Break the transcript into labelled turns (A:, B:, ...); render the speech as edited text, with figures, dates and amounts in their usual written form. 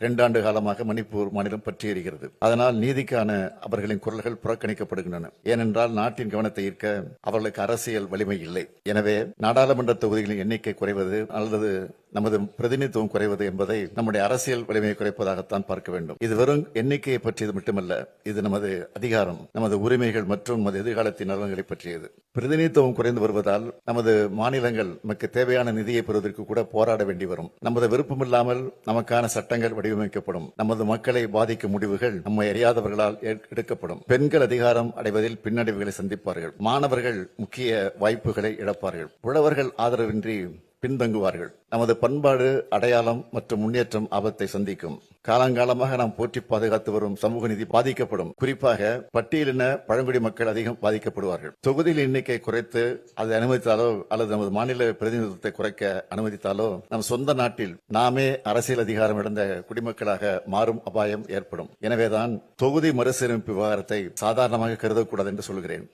A: 2 ஆண்டு காலமாக மணிப்பூர் மாநிலம் பற்றி எறிகிறது. அதனால் நீதிக்கான அவர்களின் குரல்கள் புறக்கணிக்கப்படுகின்றன. ஏனென்றால் நாட்டின் கவனத்தை ஈர்க்க அவர்களுக்கு அரசியல் வலிமை இல்லை. எனவே நாடாளுமன்ற தொகுதிகளின் எண்ணிக்கை குறைவது அல்லது நமது பிரதிநிதித்துவம் குறைவது என்பதை நம்முடைய அரசியல் வலிமையை குறைப்பதாகத்தான் பார்க்க வேண்டும். இது வெறும் எண்ணிக்கையை பற்றியது மட்டுமல்ல, இது நமது அதிகாரம், நமது உரிமைகள் மற்றும் நமது எதிர்காலத்தின் நலன்களை பற்றியது. பிரதிநிதித்துவம் குறைந்து வருவதால் நமது மாநிலங்கள் நமக்கு தேவையான நிதியை பெறுவதற்கு கூட போராட வேண்டி வரும். நமது விருப்பமில்லாமல் நமக்கான சட்டங்கள் வடிவமைக்கப்படும். நமது மக்களை பாதிக்கும் முடிவுகள் நம்மை அறியாதவர்களால் எடுக்கப்படும். பெண்கள் அதிகாரம் அடைவதில் பின்னடைவுகளை சந்திப்பார்கள். மாணவர்கள் முக்கிய வாய்ப்புகளை இழப்பார்கள். உழவர்கள் ஆதரவின்றி பின்தங்குவார்கள். நமது பண்பாடு, அடையாளம் மற்றும் முன்னேற்றம் ஆபத்தை சந்திக்கும். காலங்காலமாக நாம் போற்றி பாதுகாத்து வரும் சமூக நீதி பாதிக்கப்படும். குறிப்பாக பட்டியலின பழங்குடி மக்கள் அதிகம் பாதிக்கப்படுவார்கள். தொகுதியில் எண்ணிக்கை குறைத்து அதை அனுமதித்தாலோ அல்லது நமது மாநில பிரதிநிதித்துவத்தை குறைக்க அனுமதித்தாலோ நம் சொந்த நாட்டில் நாமே அரசியல் அதிகாரம் இழந்த குடிமக்களாக மாறும் அபாயம் ஏற்படும். எனவேதான் தொகுதி மறுசீரமைப்பு விவகாரத்தை சாதாரணமாக கருதக்கூடாது என்று சொல்கிறேன்.